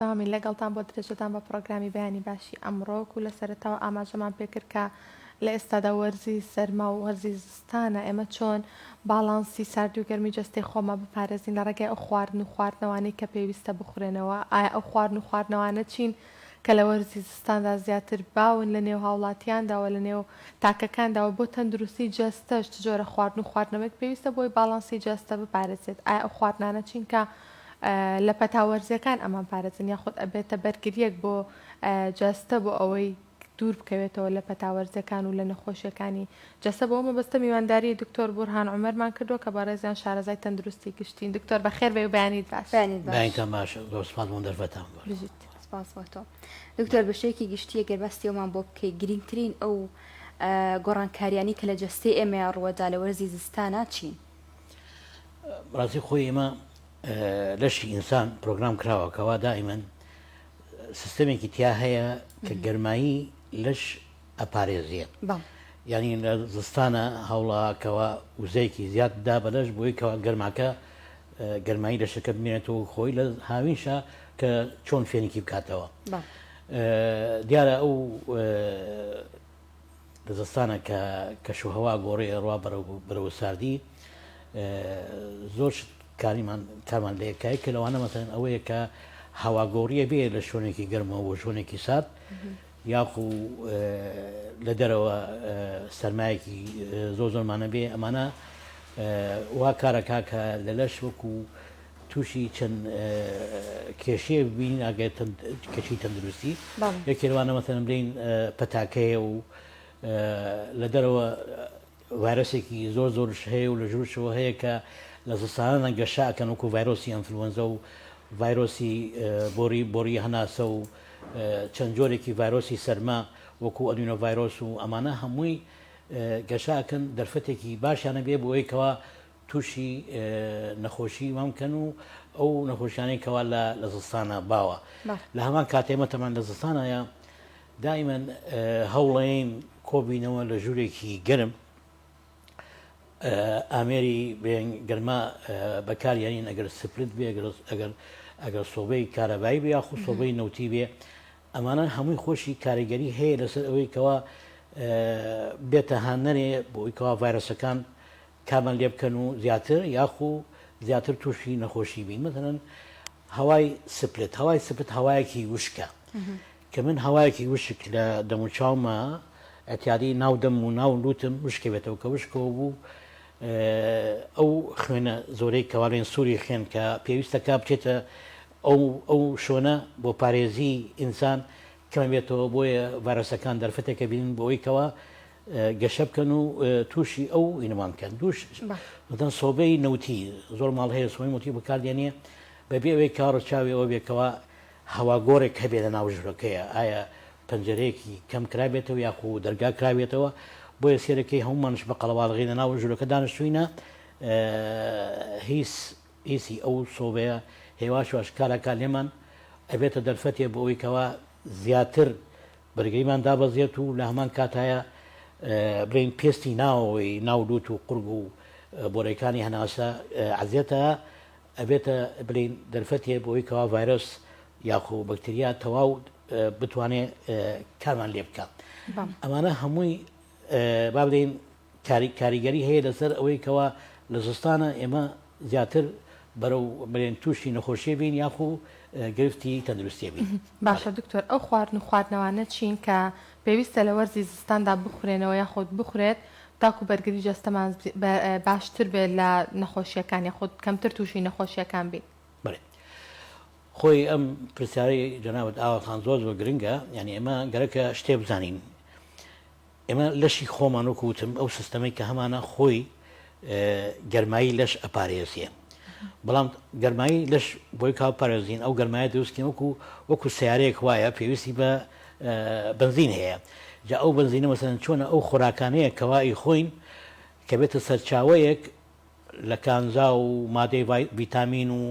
تامی لەگەڵتان بۆ درێژەتان بە پرۆگرامی بەیانی باشی ئەمڕۆک و لە سەرەتاوە ئاماژەمان پێکرد کە لە ئێستادا وەرزی سەرما و وەرزی زستانە ئێمە چۆن باڵانسی ساردی و گەرمی جەستەی خۆمە بپارێزین لە ڕێگەی ئەو خواردن و خواردنەوەی کە پێویستە بخورێنەوە. ئایا ئەو خواردن و خواردنەوانە چین کە لە وەرزی زستاندا زیاتر باون لە نێو هاوڵاتیانداوە لە نێو تاکەکانداوە بۆ تەندروستی جەستەش چ جۆرە خواردن و خواردنەوەک پێویستە بۆی باڵانسی جەستە بپارێزێت. ئایا ئەو خواردنانە چین کە لە پەتاوەرزیەکان ئەمان پارێزن یاخود ئەبێتە بەرگریەک بۆ جەستە بۆ ئەوەی دوور بکەوێتەوە لە پەتاوەرزەکان و لە نەخۆشیەکانی جەستە. بۆ مەبەستە میوانداری دکتۆر بورهان عومەرمان کردووە کە بە ڕێزیان شارەزای تەندروستی گشتین. دکتۆر بەخێر بێ و بەیانیت باش. بەیانتان باشە، سوپاس بۆ دەرفەتان بژیت. سپاس بۆ تۆ دکتۆر. بەشەیەکی گشتی ئەگەر باستیەوەمان بۆ بکەی گرنگترین ئەو گۆڕانکاریانی کە لە جەستەی ئێمە ڕوەدا لە وەرزی زستانە چین؟ ڕاستی خۆی ئێمە لەشی ئینسان پرۆگرام کراوەکەوا دائیمەن سیستەمێکی تیا هەیە کە گەرمایی لەش ئەپارێزیە. یعنی لە زستانە هەوڵاکەوە وزەیەکی زیاد دا بەلەش بۆی کەوا گەرماکە گەرمایی لەشەکە بمێنێتەوە خۆی لە هاوینشە کە چۆن فێنێکی بکاتەوە. دیارە ئەو لە زستانە کە کەشوهەوا گۆڕی ڕوا بەرەو ساردی زۆر کارمان لەیەکایی کە لەوانە مەسەن ئەوەیە کە هەواگۆڕیە بێ لە شوێنێکی گەرمەوە بۆ شوێنێکی سارد یاخو لە دەرەوە سەرمایەکی زۆرمانە بێ. ئەمانە وا کارەکە کە لە لەش وەکو تووشی چەند کێشەیە ببین ئاگای کەچی تەندروستی. یەکێوانە مەسەن بڵین پەتاکەیە و لە دەرەوە ڤایرۆسێکی زۆرش هەیە و لە ژوورشەوە هەیە کە لە زستانە گەشاکەن وەکو ڤایرۆسی ئەنفلوەنزە و ڤایرۆسی بۆری هەناسە و چەند جۆرێکی ڤایرۆسی سەرما وەکو ئەدوینۆ ڤایرۆس و ئەمانە هەمووی گەشاکەن دەرفەتێکی باشیانە بێ بۆ ئەوەیەکەوە تووشی نەخۆشی مامکەن و ئەو نەخۆشیانەیەکەوە لە زستانە باوە. لە هەمان کاتێمەتەمان لە زستانەیە دائیمەن هەوڵەیەین کۆبینەوە لە ژوورێکی گەرم ئامێری گەرما بەکاریانین ئەگەر سپلت بێ ئەگەر سۆبەی کارەبایی بێ یاخو سۆبەی نەوتی بێ. ئەمانە هەمووی خۆشی کاریگەری هەیە لەسەر ئەوەی کەوا بێتە هاانەرێ بۆ ئەویکەوا ڤایرۆسەکان کامان لێ بکەن و زیاتر یاخو زیاتر تووشی نەخۆشی بین. مەسەڵەن هەوای سپلت هەوایەکی وشکە کە من هەوایەکی وشک لە دەموچاومە ئەتیادی ناو دەم و ناو لوتم وشکە بێتەوە کە وشکەوە بوو ئەو خوێنە زۆرەی کەواڵێن سووری خوێن کە پێویستەکە بچێتە ئەو شۆنە بۆ پارێزی ئینسان کەمە بێتەوە بۆیە ڤایرۆسەکان دەرفەتێکە بینن بۆ ئەوەیەوە گەشە بکەن و تووشی ئەو ئینەمان بکەن. دووش مەدەن سۆبەی نەوتی زۆر ماڵ هەیە سۆی موتی بەکاردێنێ بەبێ ئەوەی کاڕچاوی ئەوە بێکەوە هەواگۆڕێک هەبێ لە ناو ژوورەکەیە ئایا پەنجەرەیەکی کەم کرابێتەوە یاخو دەرگا کرابێتەوە بۆیە سێرەکەی هەمومانش بە قەڵەواڵغی لە ناو ژوورەکە دانیشتوینە هیسی ئەو سۆبەیە هێواشواش کارەکە لێمان ئەبێتە دەرفەتێ بۆ ئەوەیەوە زیاتر بەرگەیمان دابەزێت و لە هەمان کاتایە بڵین پێستی ناوەوەی ناولوت و قورگ و بۆرەکانی هەناسە عزیێتە ئەبێتە بڵین دەرفەتێ بۆ ئەوەیەوە ڤایرۆس یاخو بەکتریا تەواو بتوانێت کارمان لێ بکە. ئەمانە هەمووی با بدەین کاریگەری هەیە لەسەر ئەوەیەوە لە زستانە ئێمە زیاتر بەرەو بڵێن تووشی نەخۆشیە بین یاخو گرفتی تەندروستیە بین. باشە دکتۆر، ئەو خواردن و خواردنەوانە چین کە پێویستە لە وەرزی زستاندا بخورێنەوە یاخود بخورێت تاکو بەرگری جەستەمان باشتر بێت لە نەخۆشیەکان یاخود کەمتر تووشی نەخۆشیەکان بین؟ بڵێ خۆی ئەم پرسیارەی جەنابەت ئاوەخان زۆر گرنگە. یعنی ئێمە گەرەکە شتێ بزانین ئێمە لەشی خۆمان وەکوتم ئەو سیستەمەی کە هەمانە خۆی گەرمایی لەش ئەپارێزیە. بەڵام گەرمایی لەش بۆی کا پارێزین ئەو گەرمایە دروستکەین وەکو سیارەیەک وایە پێویستی بە بنزین هەیە. جا ئەو بنزینە مەسەلەن چۆنە ئەو خۆراکانەیە کەوای خۆین کە بێتە سەرچاوەیەک لە کانزا و مادەی ڤیتامین و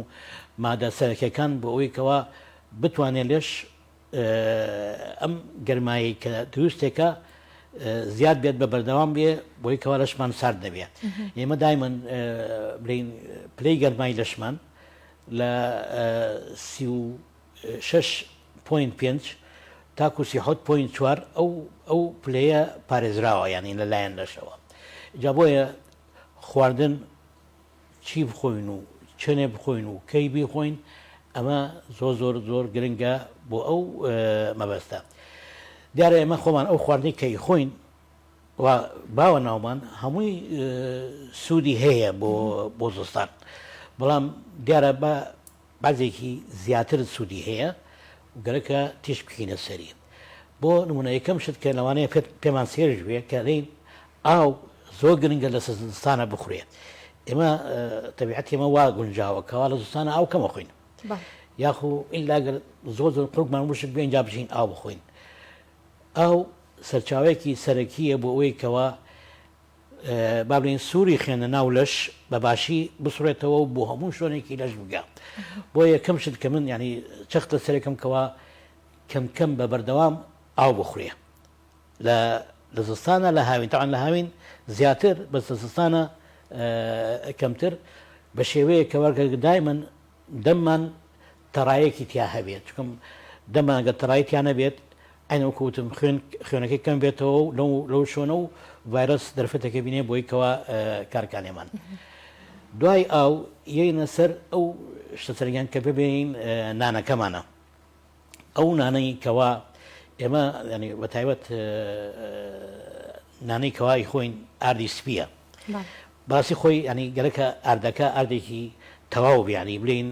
مادە سەرەکیەکان بۆ ئەوەیەوە بتوانێت لەش ئەم گەرمایی کە دروستێکە زیاد بێت بە بەردەوام بێ بۆی کەوا لەشمان سارد دەبێت. ئێمە دایمەن بڵین پلەی گەرمای لەشمان لە 6.5 تاکو 4.4 ئەو پلەیە پارێزراوە ینی لەلایەن لەشەوە جا بۆیە خواردن چی بخۆین و چنێ بخۆین و کەی بیخۆین ئەمە زۆر گرنگە بۆ ئەو مەبەستە دیارە ئێمە خۆمان ئەو خواردنی کەی خۆین و باوە ناومان هەمووی سوودی هەیە بۆ زستان بەڵام دیارە بە بەعزێکی زیاتر سوودی هەیە و گەرەکە تیش بکەینە سەری بۆ نمونە یەکەم شت کە لەوانەیە پێمان سێرش بێ کە دەین ئاو زۆر گرنگە لە زستانە بخورێ ئێمە تەبیعەتی ئێمە وا گونجاوە کەوا لە زستانە ئاو کەمە خۆین یاخو ئیلاگەر زۆر قڕوکمان وشک بێن جا بژین ئاو بخۆین ئاو سەرچاوەیەکی سەرەکیە بۆ ئەوەی کەوا با بڵێن سووری خێنە ناو لەش بەباشی بسڕێتەوە و بۆ هەموو شوێنێکی لەش بگە بۆ یەکەم شت کە من ینی چەختە سەرەکەم کەوا کەم بە بەردەوام ئاو بخورێ لە زستانە لە هاوین تاوان لە هاوین زیاتر بە زستانە کەمتر بە شێوەیە کەوەرگە دایمەن دەممان تەڕایەکی تیا هەبێت چکم دەمانگە تەڕایەتیان نەبێت ئەینەوە کوتم خوێنەکەی کەم بێتەوە لەو شۆنە و ڤایرۆس دەرفەتەکە بینێ بۆی کەوا کارکانێمان دوای ئاو یەینە سەر ئەو شتە سەرگیان کە ببین نانەکەمانە ئەو نانەی کەوا ئێمە ینی بەتایبەت نانەی کەوای خۆین ئاردی سپیە باسی خۆی ینی گەرەکە ئاردەکە ئاردێکی تەواو بیانی بڵین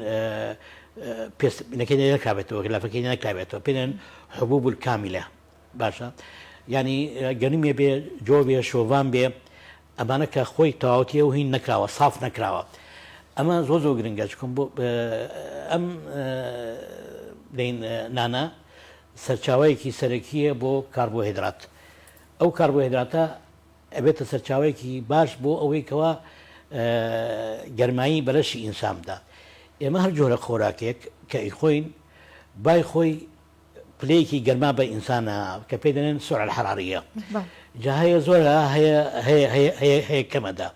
پێستەکەی نەکرابێتەوە لافەکەی نەکرابێتەوە پێێن حبوب کامیلە باشە ینی گەنمێ بێ جۆ بێ شۆڤان بێ ئەمانە کە خۆی تەواوەتیە و هین نەکراوە ساف نەکراوە ئەمە زۆر گرنگە چکم بۆ ئەم بڵین نانە سەرچاوەیەکی سەرەکیە بۆ کاربۆهیدرات ئەو کاربۆهیدراتە ئەبێتە سەرچاوەیەکی باش بۆ ئەوەی کەوا گەرمایی بەرەشی ئینساندا ئێمە هەر جۆرە خۆراکێک کە ئیخۆین بای خۆی پلەیەکی گەرما بە ئینسانە کە پێی دەنێن سوعر حەراریە جا هەیە زۆر هەیە کەمەدا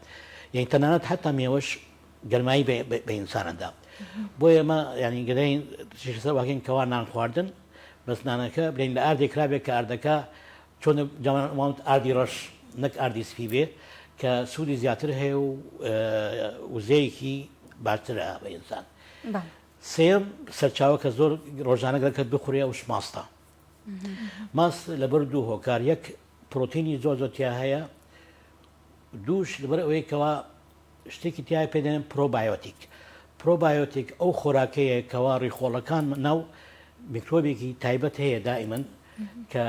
یعنی تەنانەت حتا مێوەش گەرمایی بە ئینسانەدا بۆ ئێمە ینی گەدەین سەر واکەین کەوا نان خواردن بەس نانەکە بڵین لە ئاردێک کرابێت کە ئاردەکە چۆن جوان ئاردی ڕەش نەک ئاردی سپی بێ کە سوودی زیاتر هەیە و وزەیەکی باشترە بە ئینسان سێم سەرچاوە کە زۆر ڕۆژانەگەکە بخورێ ئەوش ماستە ماست لەبەر دوو هۆکار یەک پرۆتینی زۆرتیا هەیە دووش لەبەر ئەوەی کەوا شتێکی تیای پێدێنن پرۆبایۆتیک ئەو خۆراکەیە کەوا ڕیخۆڵەکان ناو میکرۆبێکی تایبەت هەیە دائیمەن کە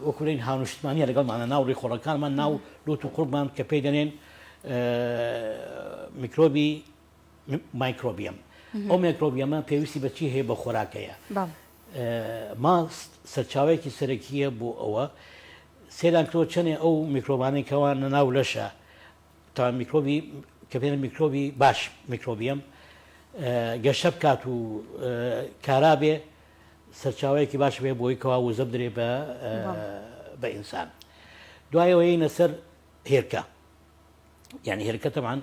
وەکوڵین هاونشتمانیە لەگەڵمانە ناو ڕیخۆڵەکانمان ناو لوت و قوربمان کە پێی دەنێن میکرۆبی مایکرۆبیەم ئەو میکرۆبیەمە پێویستی بەچی هەیە بە خۆراکەیە ماست سەرچاوەیەکی سەرەکیە بۆ ئەوە سێدان کۆ چەنێ ئەو میکرۆبانێکەوە ناو لەشە تا میکرۆبی کە پێێن میکرۆبی باش میکرۆبیەم گەشە بکات و کارابێ سەرچاوەیەکی باش بێ بۆی کەوا وزە بدرێ بە ئینسان دوایەوە یینە سەر هێرکە یعنی هێرکە تەمان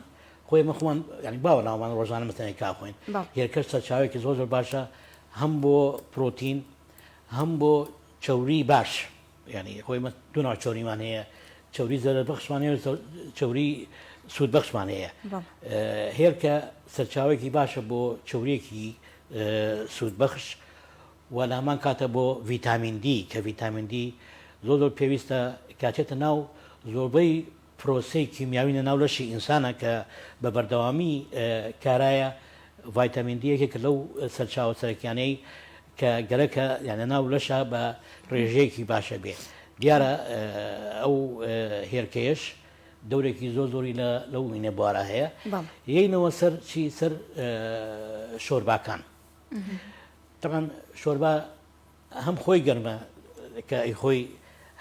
خۆی مەخۆمان ینی باوە ناومان ڕۆژانە مەتەنێک کاخۆین هێرکە سەرچاوێکی زۆر باشە هەم بۆ پرۆتین هەم بۆ چەوری باش ینی خۆی دوو ناو چۆریمان هەیە چەوری زەرە بەخشمان هەیە چەوری سوود بەخشمان هەیە هێرکە سەرچاوێکی باشە بۆ چەوریەکی سوود بەخش و لە هەمان کاتە بۆ ڤیتامین دی کە ڤیتامین دی زۆر پێویستە کاتێتە ناو زۆربەی پرۆسەی کیمیاوینە ناو لەشی ئینسانە کە بە بەردەوامی کارایە ڤایتامین دیەکێک لەو سەرچاوە سەرەکیانەی کە گەرەکە یانە ناو لەشە بە ڕێژەیەکی باشە بێ دیارە ئەو هێرکەیەش دەورێکی زۆری لەو وینە بوارە هەیە یەینەوە سەر چی سەر شۆرباکان تەمان شۆربا هەم خۆی گەرمە کە خۆی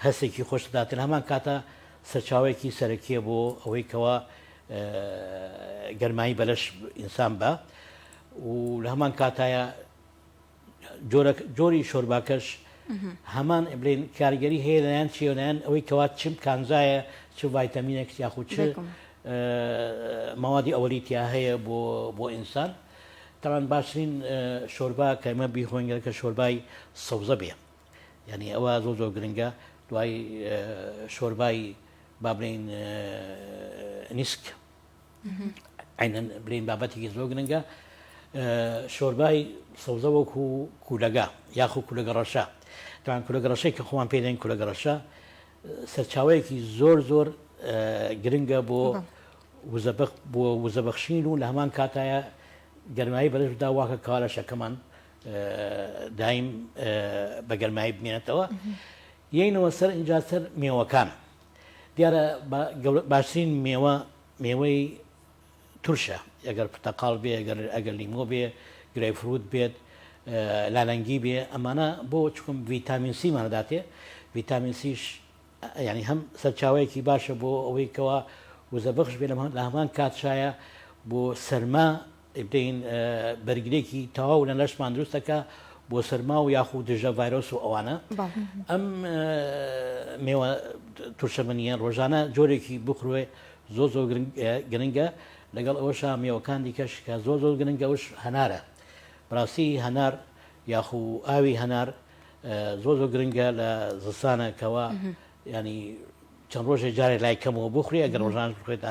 هەستێکی خۆشداتر هەمان کاتە سەرچاوێکی سەرەکیە بۆ ئەوەی کەوا گەرمایی بەلەش ئینسان بە و لە هەمان کاتایە جۆری شۆرباکەش هەمان بڵێن کارگەری هەیە لەیان چیۆنیان ئەوەی کەوا چم کانزایە چ ڤایتامینێک یاخود چ مەوادی ئەوەلیتیا هەیە بۆ ئینسان طبعا باشترین شۆربا کە ئێمە بیخۆینگە کە شۆربای سەوزە بێ یعنی ئەوە زۆر گرنگە دوای شۆربای با بڵێن نیسک عینەن بڵێن بابەتێکی زۆر گرنگە شۆربای سەوزە وەکو کولەگە یاخو کولەگە ڕەشە طبعا کولەگە ڕەشەی کە خۆمان پێ دەین کولەگە ڕەشە سەرچاوەیەکی زۆر گرنگە بۆ وزەبەخشین و لە هەمان کاتایە گەرمایی بەدەستدا واکە کارەشەکەمان دایم بە گەرمایی بمێنێتەوە یەینەوە سەر اینجا سەر مێوەکان دیارە باشترین مێوەی تورشە ئەگەر پرتەقاڵ بێ ئەگەر لیمۆ بێ گرەیفروت بێت لالەنگی بێ ئەمانە بۆ چکم ڤیتامین سیمانەداتێ ڤیتامین سیش ینی هەم سەرچاوەیەکی باشە بۆ ئەوەی کەەوە وزەبەخش بێ لە هەمان کاتشایە بۆ سەرما بدەین بەرگرێکی تەواو لە لەشمان دروستەکە بۆ سەرما و یاخود دژە ڤایرۆس و ئەوانە ئەم مێوە تورشەمەنیە ڕۆژانە جۆرێکی بخڕێ زۆر گرنگە لەگەڵ ئەوەشە مێوەکان دیکەش کە زۆر گرنگە ئەوش هەنارە بەڕاستی هەنار یاخو ئاوی هەنار زۆر گرنگە لە زستانەکەەوە ینی چەند ڕۆژێک جارێ لای کەمەوە بخوری ئەگەر ڕۆژان بخوێت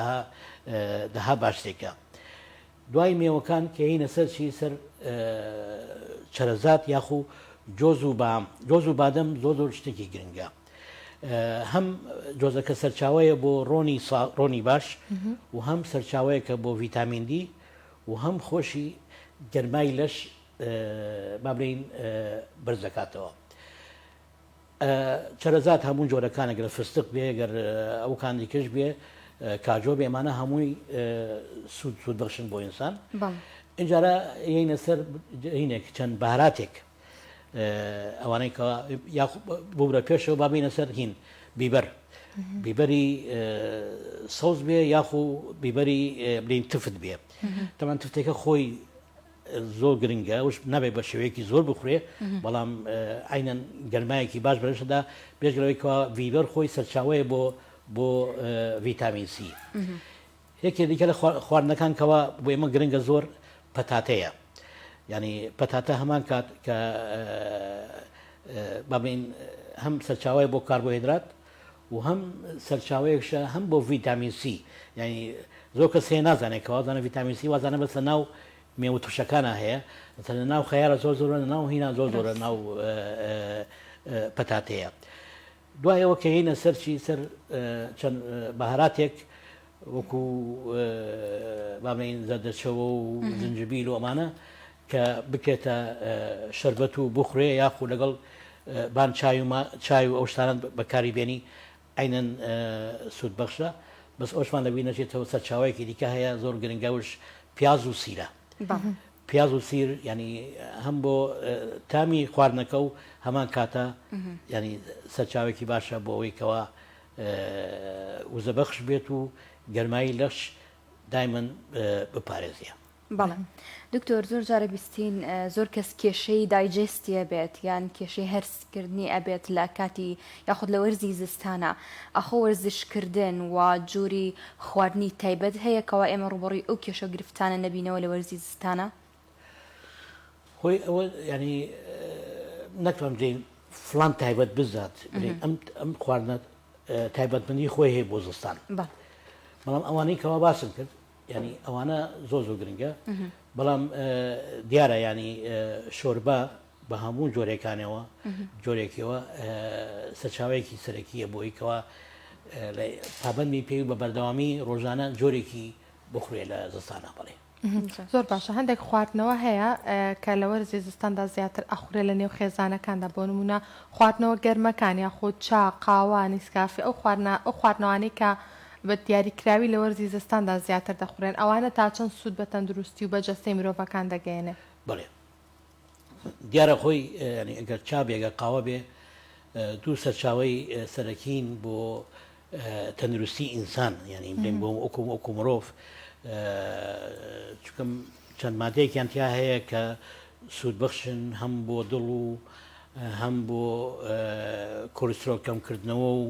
دەها باشتێکە دوای مێوەکان کە هینە سەر چی سەر چەرەزات یاخو جۆز و بادەم زۆر شتێکی گرنگە هەم جۆزەکە سەرچاوەیە بۆ ڕۆنی باش و هەم سەرچاوەیەکە بۆ ڤیتامین دی و هەم خۆشی گەرمای لەش با بڵێین بەرز دەکاتەوە چەرەزات هەموو جۆرەکانە گەر فستق بێ گەر ئەوکان دیکەش بێ کاجۆ بێمانە هەمووی سوود بەخشن بۆ ئینسان اینجارە یینە سەر هینێک چەند بەهاراتێک ئەوانەی کە بورە پێشەوە بابینە سەر هین بیبەری سەوز بێ یاخو بیبەری بڵین تفت بێ تەمان تفتێکە خۆی زۆر گرنگە وش نابێت بە شێوەیەکی زۆر بخورێ بەڵام عینەن گەرمایەکی باش بەرەشدا بێژگەرەوەیکەوە ڤیبەر خۆی سەرچاوەیە بۆ ڤیتامین سی یەکێ دیکە لە خواردنەکان کەەوە بۆ ئێمە گرنگە زۆر پەتاتەیە ینی پەتاتە هەمان کات کە بابین هەم سەرچاوەیە بۆ کاربۆهیدرات و هەم سەرچاوەیەکشە هەم بۆ ڤیتامین سی ینی زۆر کەس هەیە نازانێت کە وازانە ڤیتامین سی وازانە بەسە ناو مێوە تووشەکانە هەیە لە ناو خەیارە زۆر ناو هینا زۆرە ناو پەتاتەیە دوایەوە کە هینە سەرچی سەر چەند بەهاراتێک وەکو بابین زەردەچەوە و زنجبیل و ئەمانە کە بکرێتە شەربەت و بخورێ یاخو لەگەڵ بان چای و ئەو شتانە بەکاری بێنی عینەن سوود بەخشە بەس ئەوشمان لەبی نەچێتەوە سەرچاوەیەکی دیکە هەیە زۆر گرنگەوش پیاز و سیرە پیاز و سیر ینی هەم بۆ تامی خواردنەکە و هەمان کاتە ینی سەرچاوێکی باشە بۆ ئەوەی کەەوە وزەبەخش بێت و گەرمایی لەش دایمەن بپارێزیە بەڵێ دکتۆر زۆر جارە بیستین زۆر کەس کێشەی دایجستیە بێت یان کێشەی هەرسکردنی ئەبێت لە کاتی یاخود لە وەرزی زستانە ئەخۆ وەرزشکردن و جووری خواردنی تایبەت هەیە کەەوە ئێمە ڕوبڕی ئەو کێشە گرفتانە نەبینەوە لە وەرزی زستانە خۆی ئەوە ینی نەکەم دێن فلان تایبەت بزات ئەم خواردنە تایبەتمەندی خۆی هەیە بۆ زستان بەڵام ئەوانەی کەوا باسم کرد ینی ئەوانە زۆر گرنگە بەڵام دیارە ینی شۆربە بە هەموو جۆرێکانەوە جۆرێکەوە سەرچاوەیەکی سەرەکیە بۆیکەوە پابندی پێی بە بەردەوامی ڕۆژانە جۆرێکی بخورێ لە زستانە بڵێ زۆر باشە هەندێک خواردنەوە هەیە کە لە وەرزی زستاندا زیاتر ئەخورێ لە نێو خێزانەکاندا بۆ نمونە خواردنەوە گەرمەکان یاخود چا قاوا نیسکافی ئەو خواردنەوەی کە بە دیاریکراوی لە وەرزی زستاندا زیاتر دەخورێن ئەوانە تا چەند سوود بە تەندروستی و بە جەستەی مرۆڤەکان دەگەێنێ بڵێ دیارە خۆی ئەگەر چا بێگە قاوە بێ دوو سەرچاوی سەرەکین بۆ تەندروستی ئینسان ینی بڵێن بۆ ئۆکو مرۆڤ چکەم چەند مادەیەکیان تیا هەیە کە سوودبەخشن هەم بۆ دڵ و هەم بۆ کۆلسترۆل کەمکردنەوە و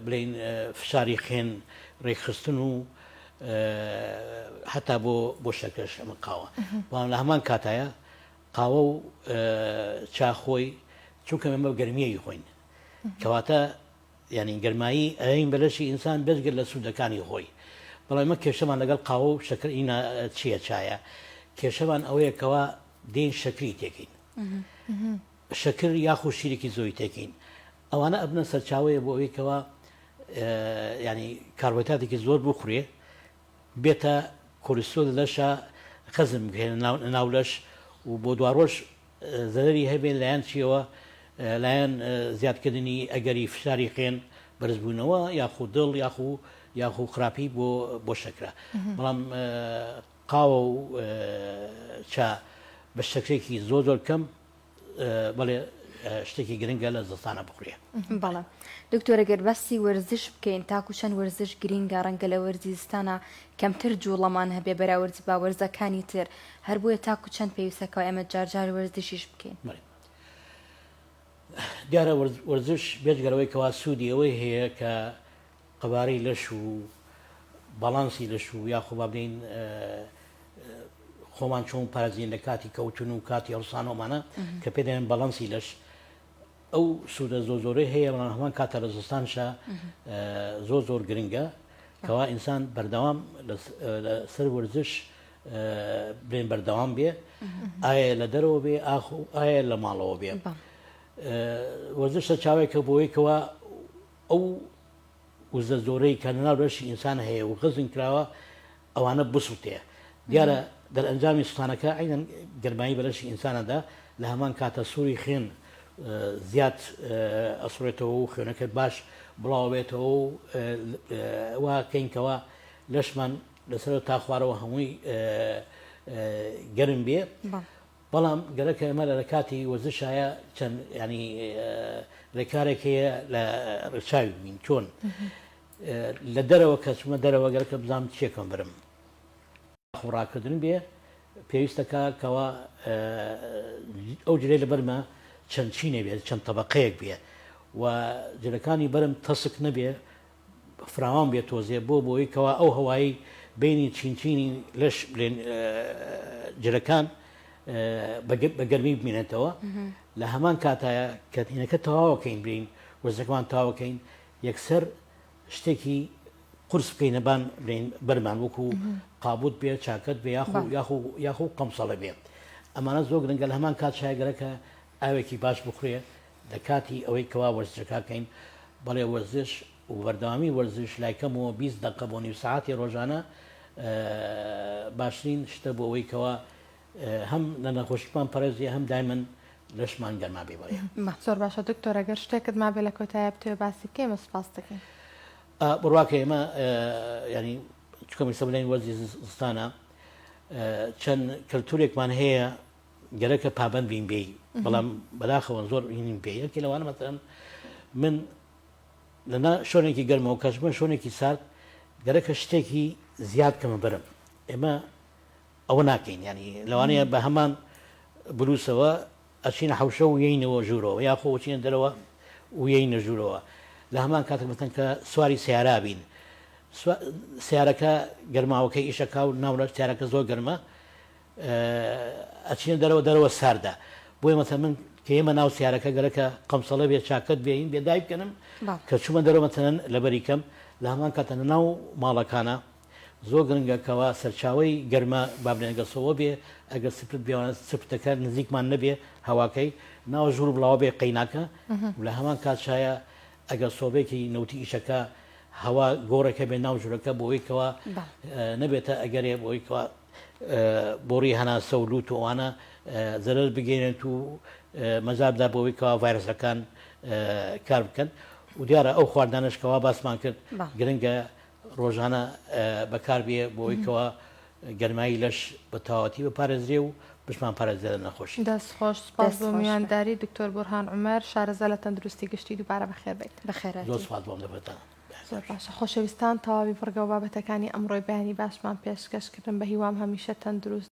بڵین فشاری خوێن ڕێکخستن و حتا بۆ شەکرش ئەمە قاوە بەڵام لە هەمان کاتایە قاوە و چاخۆی چونکە ئەمە گەرمیەی خۆین کەواتە ینی گەرمایی ئەین بەلەشی ئینسان بەزگەر لە سوودەکانی خۆی بەڵام ئمە کێشەمان لەگەڵ قاوە و شەکر ئینە چییە چایە کێشەمان ئەوەیەکەوە دێن شەکری تێکین شەکر یاخو شیرێکی زۆی تێکین ئەوانە ئەبنە سەرچاوەیە بۆ ئەوەیەکەوە ینی کاربۆهیدراتێکی زۆر بخورێ بێتە کۆلیسترۆل لەشە خەزم بهێنە ناو لەش و بۆ دواڕۆژ زەرری هەبێت لایەن چیەوە لایەن زیادکردنی ئەگەری فشاری خوێن بەرزبوونەوە یاخو دڵ یاخو خراپی بۆ شەکرە بەڵام قاوە و چا بە شەکرێکی زۆر کەم بەڵێ شتێکی گرنگە لە زستانە بخورێ بەڵام دکتۆرە گەر بەسی وەرزش بکەین تاکو چەند وەرزش گرینگە ڕەنگە لە وەرزی زستانە کەمتر جوڵەمان هەبێ بەراوردی با وەرزەکانی تر هەر بۆیە تاکو چەند پێویستەکە ئێمە جارجار وەرزشیش بکەین دیارە وەرزش بێجگەرەوەی کەوا سوودی ئەوەی هەیە کە قەبارەی لەش و بەڵانسی لەش و یاخۆ با بدەین خۆمان چۆن پارێزین لە کاتی کەوتن و کاتی هەڵسانۆمانە کە پێ دەێن بەڵانسی لەش ئەو سوودە زۆرەی هەیە بەڵام هەمان کاتە لە زستانشە زۆر گرنگە کەوا ئینسان بەردەوام لەسەر وەرزش بێن بەردەوام بێ ئایا لە دەرەوە بێ ئایا لە ماڵەوە بێ وەرزشە چاوێکە بۆیکەوە ئەو وزە زۆرەی کە لەناو بەشی ئینسان هەیە و غەزم کراوە ئەوانە بسووتەیە دیارە دەرئەنجامی سوستانەکە عینەن گەرمایی بەلەشی ئینسانەدا لە هەمان کاتە سووری خوێن زیاد ئەسوڕێتەوە و خوێنەکە باش بڵاو بێتەوە و واکەینکەوە لەشمان لەسەر تا خوارەوە هەمووی گەرم بێ بەڵام گەرەکە ئەمە لە کاتی وەرزشایە چەند ینی ڕێکارێک هەیە لە ڕێچاوی بین چۆن لە دەرەوە کە چمە دەرەوە گەرەکە بزانم چێکم برم خوڕاکردن بێ پێویستەکە کەەوە ئەو جلێ لە بەرمە چەند چینێ بێت چەند تەبقەیەک بێ و جلەکانی بەرم تەسک نەبێ فراوان بێت تۆزێ بۆی کەەوە ئەو هەوایی بینی چینچینی لەش بڵێن جلەکان بە گەرمی بمێنێتەوە لە هەمان کاتایە کەتینەکە تەواوەکەین برین وەرزەکەمان تاوەکەین یەکسەر شتێکی قورس بکەین نەبان بەرمان وەکو قابوت بێ چاکەت بێ یاخو قەمسەڵە بێت ئەمانە زۆر گرنگە لە هەمان کات شایگەرەکە ئاوێکی باش بخورێ لە کاتی ئەوەی کەوا وەرزشەکەکەین بەڵێ وەرزش و بەردەوامی وەرزش لایکەمەوە 20 دقە بۆ نیو ساعتی ڕۆژانە باشترین شتە بۆ ئەوەی کەوا هەم لە نەخۆشیمان پەرێزیە هەم دایمەن لەشمان گەرما بێ بەڵێ زۆر باشە دکتۆرە گەر شتێکت ما بێ لە کۆتایە بتوێ باسی بکەمە سپاس دەکەین بڕواکە ئێمە ینی چکەمیسە بڵێن وەرزی زستانە چەند کەلتورێکمان هەیە گەرەکە پابەند بین بێ بەڵام بەداخەوە زۆر بینیم پێ یەکی لەوانە مەتەن من لەنا شۆنێکی گەرمەوە کەچمە شۆنێکی سارد گەرەکە شتێکی زیاد کەمە بەرم ئێمە ئەوە ناکەین ینی لەوانەیە بە هەمان بروسەوە ئەچینە حوشە و یینەوە ژوورەوە یاخۆ چینە دەرەوە و یینە ژوورەوە لە هەمان کاتێک مەتەن کە سواری سیارا بین سیارەکە گەرماوەکەی ئیشەکە و ناوڵەت سیارەکە زۆر گەرمە ئەچینە دەرەوە ساردا بۆی مەتە من کە ئێمە ناو سیارەکە گەرەکە قەمسەڵە بێ چاکەت بێین بێدای بکەنم کە چوومە دەرەوە مەتەنەن لە بەریکەم لە هەمان کاتەنە ناو ماڵەکانە زۆر گرنگەکەەوە سەرچاوی گەرمە بابلێنگەسەوە بێ ئەگەر سپرت بێوانە سپرتەکە نزیکمان نەبێ هەواکەی ناو ژوور بڵاوە بێ قەیناکە لە هەمان کاتشایە ئەگەر سۆبێکی نەوتی ئیشەکە هەوا گۆڕێکە بێ ناو ژوورەکە بۆیکەوە نەبێتە ئەگەرێ بۆیکەوە بۆڕی هەناسە و لووت ئەوانە زەرەر بگەێنێت و مەزاردا بۆیکەوە ڤایرسەکان کار بکەن و دیارە ئەو خواردانشکەوە باسمان کرد گرنگە ڕۆژانە بەکاربیێ بۆیکەوە گەرمایی لەش بە تاواتی بەپارێزرێ و بشمان پارێزێ نەخۆشی دەست خۆش سپاس بۆ میوانداری دکتۆر بورهان عومەر شارەزا لە تەندروستی گشتی دووبارە بەخێر بێت بەخێر زۆر سپاس بۆم دەبێتە زۆر باشە خۆشەویستان تەواوی بڕگە و بابەتەکانی ئەمڕۆی بەیانی باشمان پێشکەشکردن بە هیوام هەمیشە تەندروست